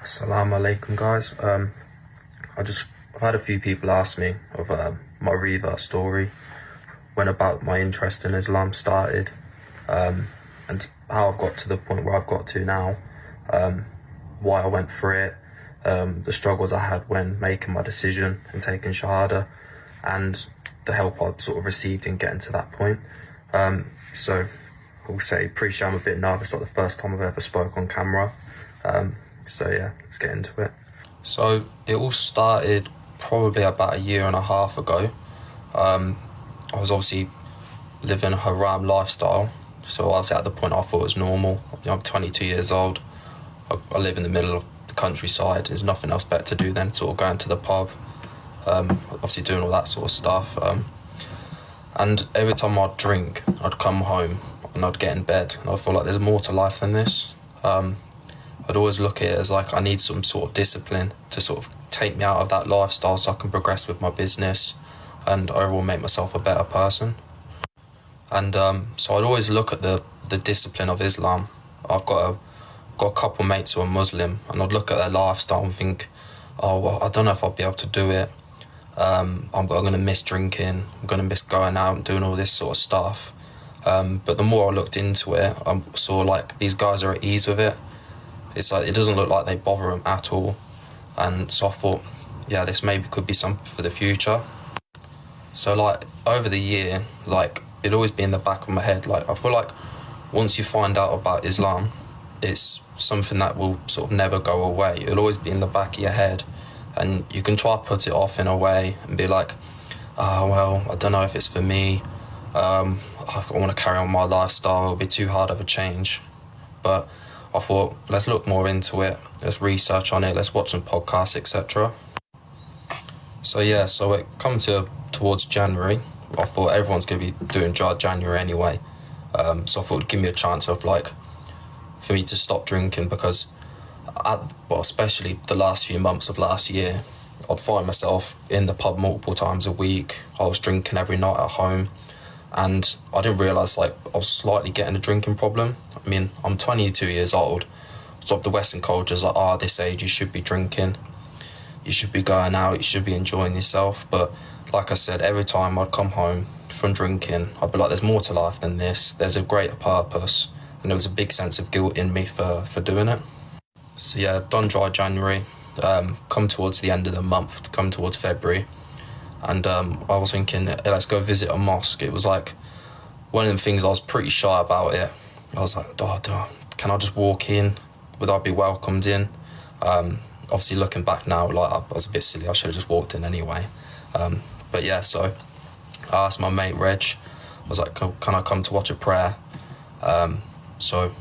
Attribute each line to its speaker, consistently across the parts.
Speaker 1: Assalamu alaikum, guys. I've had a few people ask me of my revert story, when about my interest in Islam started, and how I've got to the point where I've got to now, why I went for it, the struggles I had when making my decision and taking Shahada, and the help I've sort of received in getting to that point. So I'll say, appreciate I'm a bit nervous, like the first time I've ever spoke on camera. So yeah, let's get into it. So it all started probably about a year and a half ago. I was obviously living a haram lifestyle, so I was at the point I thought it was normal. I'm 22 years old. I live in the middle of the countryside. There's nothing else better to do than sort of going to the pub, obviously doing all that sort of stuff. And every time I'd drink, I'd come home and I'd get in bed and I'd feel like there's more to life than this. I'd always look at it as like I need some sort of discipline to sort of take me out of that lifestyle so I can progress with my business and overall make myself a better person. And so I'd always look at the discipline of Islam. I've got a couple mates who are Muslim, and I'd look at their lifestyle and think, oh, well, I don't know if I'll be able to do it. I'm going to miss drinking. I'm going to miss going out and doing all this sort of stuff. But the more I looked into it, I saw like these guys are at ease with it. It's like it doesn't look like they bother them at all. And so I thought, yeah, this maybe could be something for the future. So like over the year, like it'd always be in the back of my head. Like I feel like once you find out about Islam, it's something that will sort of never go away. It'll always be in the back of your head, and you can try to put it off in a way and be like, oh, well, I don't know if it's for me. I want to carry on my lifestyle. It'll be too hard of a change. But I thought, let's look more into it. Let's research on it. Let's watch some podcasts, etc. So yeah, so it come towards January. I thought everyone's going to be doing dry January anyway. So I thought it'd give me a chance of like, for me to stop drinking, because especially the last few months of last year, I'd find myself in the pub multiple times a week. I was drinking every night at home, and I didn't realise like I was slightly getting a drinking problem. I mean, I'm 22 years old, so of the Western culture is like, this age you should be drinking, you should be going out, you should be enjoying yourself. But like I said, every time I'd come home from drinking, I'd be like, there's more to life than this, there's a greater purpose. And there was a big sense of guilt in me for doing it. So yeah, done dry January, come towards the end of the month, come towards February, and I was thinking, let's go visit a mosque. It was like one of the things I was pretty shy about it. I was like, can I just walk in? Would I be welcomed in? Obviously looking back now, like I was a bit silly, I should have just walked in anyway. But yeah, so I asked my mate Reg, I was like, can I come to watch a prayer? So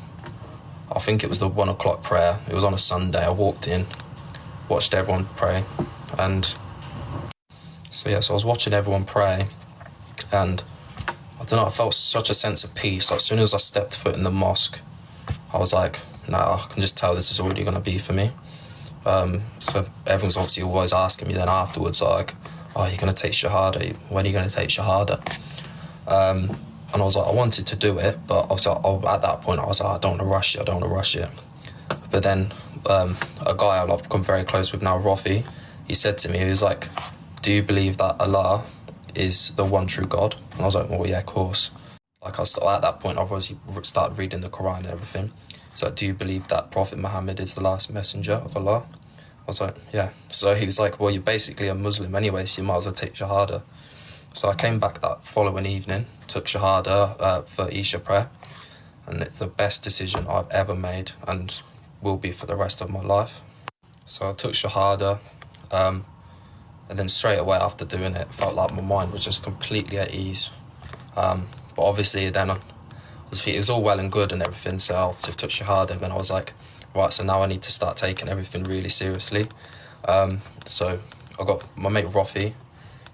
Speaker 1: I think it was the 1 o'clock prayer. It was on a Sunday. I walked in, watched everyone pray, and so I was watching everyone pray, and I don't know, I felt such a sense of peace. Like, as soon as I stepped foot in the mosque, I was like, I can just tell this is already going to be for me. So everyone's obviously always asking me then afterwards, like, oh, you're going to take Shahada? When are you going to take Shahada? And I was like, I wanted to do it, but obviously at that point I was like, I don't want to rush it. But then a guy I've become very close with now, Rafi, he said to me, he was like, do you believe that Allah is the one true God? And I was like, well, yeah, of course. Like at that point, I've obviously started reading the Quran and everything. So do you believe that Prophet Muhammad is the last messenger of Allah? I was like, yeah. So he was like, well, you're basically a Muslim anyway, so you might as well take Shahada. So I came back that following evening, took Shahada for Isha prayer, and it's the best decision I've ever made and will be for the rest of my life. So I took Shahada, and then straight away after doing it, felt like my mind was just completely at ease. But obviously then it was all well and good and everything, so I took Shahada, and I was like, right, so now I need to start taking everything really seriously. So I got my mate Rafi,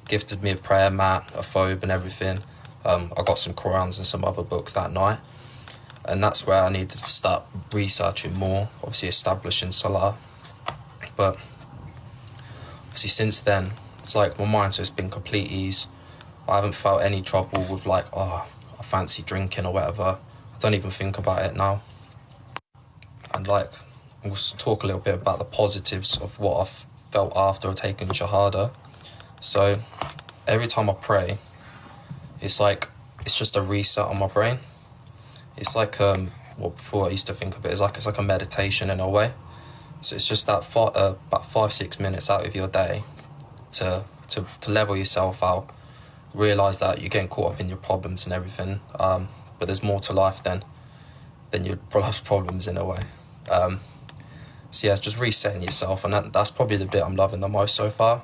Speaker 1: gifted me a prayer mat, a phobe and everything. I got some Qurans and some other books that night. And that's where I needed to start researching more, obviously establishing Salah. But obviously since then, it's like my mind's just been complete ease. I haven't felt any trouble with like, I fancy drinking or whatever. I don't even think about it now. And like, we'll talk a little bit about the positives of what I've felt after taking Shahada. So every time I pray, it's just a reset on my brain. It's like before I used to think of it as it's like a meditation in a way. So it's just that about 5-6 minutes out of your day to level yourself out, realize that you're getting caught up in your problems and everything, but there's more to life than your problems in a way. So yeah, it's just resetting yourself, and that's probably the bit I'm loving the most so far.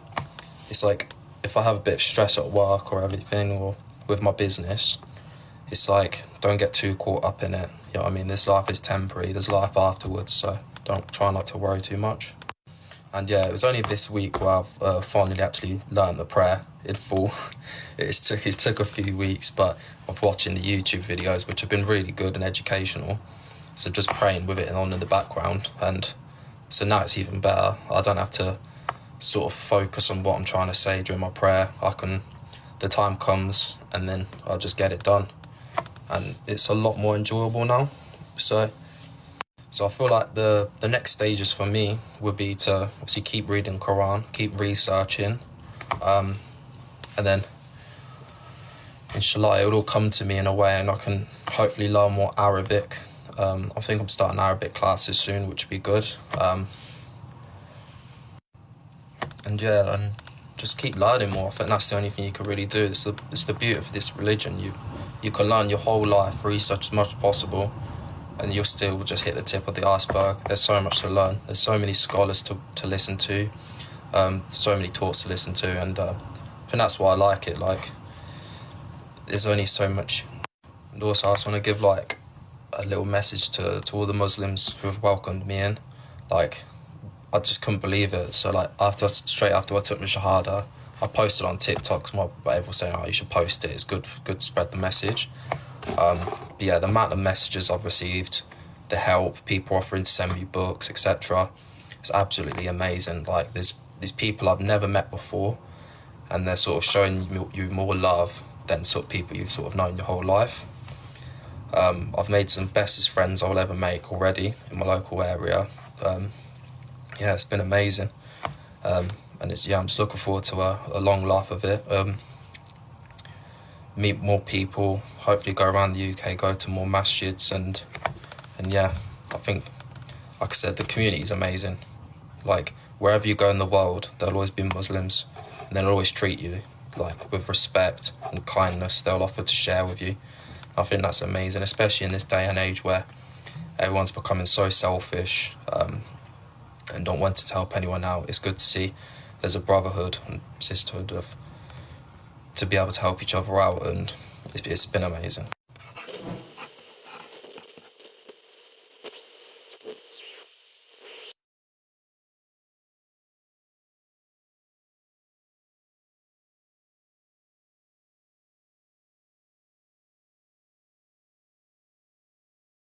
Speaker 1: It's like if I have a bit of stress at work or everything, or with my business, it's like, don't get too caught up in it. You know what I mean? This life is temporary. There's life afterwards, so try not to worry too much. And yeah, it was only this week where I've finally actually learned the prayer in full. It took a few weeks, but of watching the YouTube videos, which have been really good and educational. So just praying with it on in the background, and so now it's even better. I don't have to sort of focus on what I'm trying to say during my prayer. The time comes and then I'll just get it done, and it's a lot more enjoyable now. So I feel like the next stages for me would be to obviously keep reading Quran, keep researching, and then inshallah it will all come to me in a way, and I can hopefully learn more Arabic. I think I'm starting Arabic classes soon, which would be good. And just keep learning more. I think that's the only thing you can really do. It's the beauty of this religion. You can learn your whole life, research as much as possible, and you'll still just hit the tip of the iceberg. There's so much to learn. There's so many scholars to listen to, so many talks to listen to, and I think that's why I like it. Like, there's only so much. And also, I just want to give like a little message to all the Muslims who have welcomed me in. Like, I just couldn't believe it. So like straight after I took my Shahada, I posted on TikTok, because my people were saying, oh, you should post it, it's good to spread the message. But yeah, the amount of messages I've received, the help, people offering to send me books, etc. It's absolutely amazing. Like, there's these people I've never met before, and they're sort of showing you more love than sort of people you've sort of known your whole life. I've made some bestest friends I'll ever make already in my local area. Yeah, it's been amazing. And I'm just looking forward to a long life of it. Meet more people, hopefully go around the UK, go to more masjids, and yeah, I think, like I said, the community is amazing. Like, wherever you go in the world, there'll always be Muslims, and they'll always treat you like with respect and kindness. They'll offer to share with you. I think that's amazing, especially in this day and age where everyone's becoming so selfish, and don't want to help anyone out. It's good to see there's a brotherhood and sisterhood to be able to help each other out, and it's been amazing.